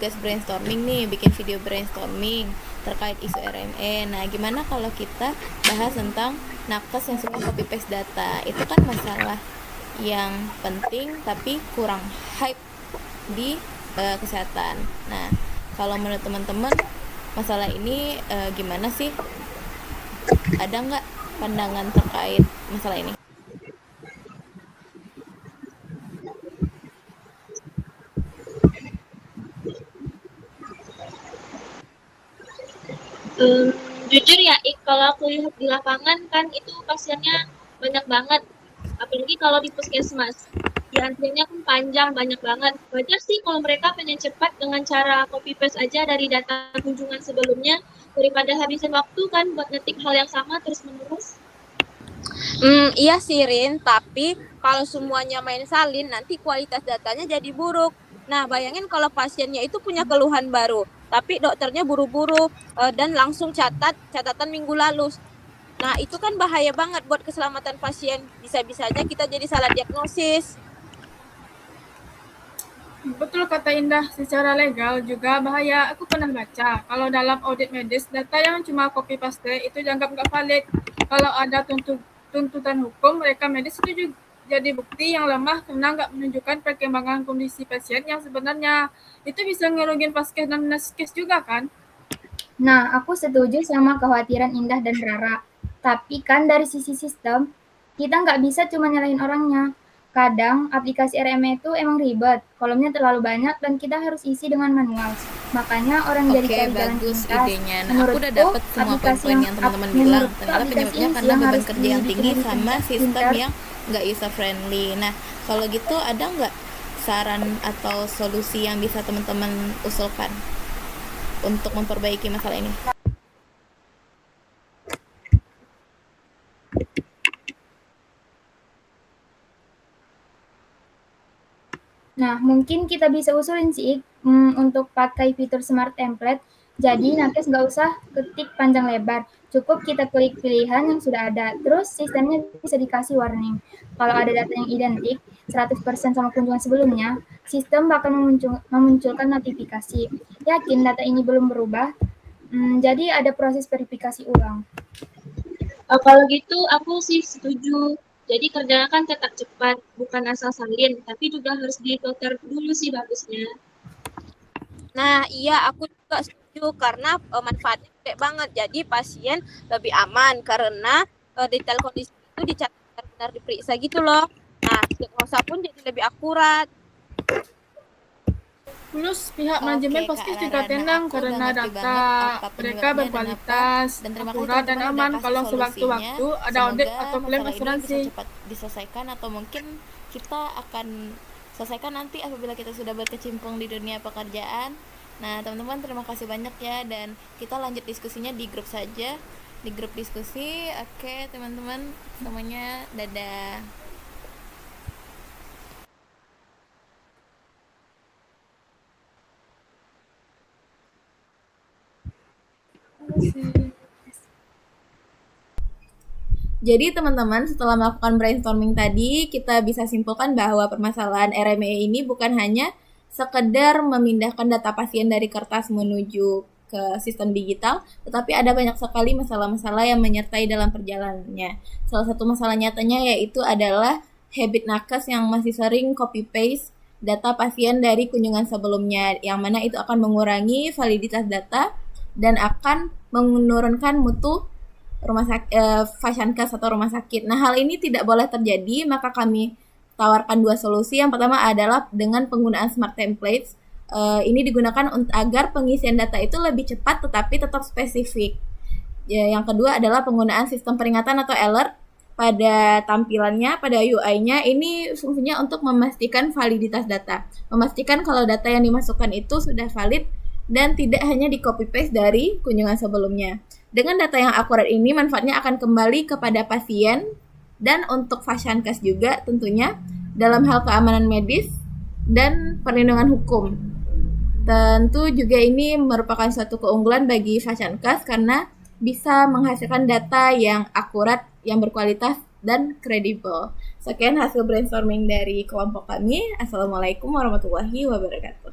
tugas brainstorming nih, bikin video brainstorming terkait isu RME. Nah, gimana kalau kita bahas tentang nakes yang suka copy paste data? Itu kan masalah yang penting tapi kurang hype di kesehatan. Nah, kalau menurut teman-teman masalah ini gimana sih? Ada nggak pandangan terkait masalah ini? Jujur ya, kalau aku lihat di lapangan kan itu pasiennya banyak banget. Apalagi kalau di puskesmas. Ya antriannya kan panjang, banyak banget. Wajar sih kalau mereka pengen cepat dengan cara copy paste aja dari data kunjungan sebelumnya daripada habisin waktu kan buat ngetik hal yang sama terus menerus. Iya sih Rin, tapi kalau semuanya main salin nanti kualitas datanya jadi buruk. Nah, bayangin kalau pasiennya itu punya keluhan baru, tapi dokternya buru-buru dan langsung catatan minggu lalu. Nah, itu kan bahaya banget buat keselamatan pasien. Bisa-bisanya kita jadi salah diagnosis. Betul kata Indah, secara legal juga bahaya. Aku pernah baca, kalau dalam audit medis, data yang cuma copy paste itu dianggap nggak valid. Kalau ada tuntutan hukum, mereka medis itu juga jadi bukti yang lemah karena nggak menunjukkan perkembangan kondisi pasien yang sebenarnya. Itu bisa ngerugin paskes dan naskes juga kan? Nah, aku setuju sama kekhawatiran Indah dan Rara. Tapi kan dari sisi sistem, kita nggak bisa cuma nyalahin orangnya. Kadang aplikasi RME itu emang ribet, kolomnya terlalu banyak dan kita harus isi dengan manual. Makanya orang jadi Oke, cari jalan bagus pintas. idenya. Nah, aku udah dapat semua poin-poin yang teman-teman bilang. Ternyata penyebabnya karena beban kerja yang tinggi sama sistem yang nggak user friendly. Nah, kalau gitu ada nggak saran atau solusi yang bisa teman-teman usulkan untuk memperbaiki masalah ini? Nah, mungkin kita bisa usulin sih untuk pakai fitur Smart Template. Jadi nakes nggak usah ketik panjang lebar, cukup kita klik pilihan yang sudah ada. Terus sistemnya bisa dikasih warning. Kalau ada data yang identik 100% sama kunjungan sebelumnya, sistem bakal memunculkan notifikasi. Yakin data ini belum berubah? Jadi ada proses verifikasi ulang. Kalau gitu aku sih setuju. Jadi kerjakan tetap cepat, bukan asal salin, tapi juga harus difilter dulu sih bagusnya. Nah, iya aku juga setuju karena manfaatnya gede banget. Jadi pasien lebih aman karena detail kondisi itu dicatat benar-benar diperiksa gitu loh. Nah, diagnosa pun jadi lebih akurat. Plus pihak Oke, manajemen Kak pasti Rara. juga Nah, tenang aku udah karena ngerti data banget apa mereka penyebabnya dan berkualitas, dan terima kasih akurat dan teman-teman aman udah kalau kasih solusinya. sewaktu-waktu ada audit Semoga atau klaim masalah ini bisa asuransi. cepat diselesaikan atau mungkin kita akan selesaikan nanti apabila kita sudah berkecimpung di dunia pekerjaan. Nah, teman-teman terima kasih banyak ya dan kita lanjut diskusinya di grup saja, di grup diskusi. Oke, teman-teman semuanya dadah. Jadi teman-teman setelah melakukan brainstorming tadi, kita bisa simpulkan bahwa permasalahan RME ini bukan hanya sekedar memindahkan data pasien dari kertas menuju ke sistem digital, tetapi ada banyak sekali masalah-masalah yang menyertai dalam perjalanannya. Salah satu masalah nyatanya yaitu adalah habit nakes yang masih sering copy paste data pasien dari kunjungan sebelumnya, yang mana itu akan mengurangi validitas data dan akan menurunkan mutu Fashiankes atau rumah sakit. Nah, hal ini tidak boleh terjadi, maka kami tawarkan dua solusi. Yang pertama adalah dengan penggunaan Smart Templates. Ini digunakan agar pengisian data itu lebih cepat tetapi tetap spesifik. Yang kedua adalah penggunaan sistem peringatan atau alert pada tampilannya, pada UI-nya. Ini fungsinya untuk memastikan validitas data, memastikan kalau data yang dimasukkan itu sudah valid dan tidak hanya di copy paste dari kunjungan sebelumnya. Dengan data yang akurat ini, manfaatnya akan kembali kepada pasien dan untuk Fashiankes juga tentunya dalam hal keamanan medis dan perlindungan hukum. Tentu juga ini merupakan suatu keunggulan bagi Fashiankes karena bisa menghasilkan data yang akurat, yang berkualitas, dan kredibel. Sekian hasil brainstorming dari kelompok kami. Assalamualaikum warahmatullahi wabarakatuh.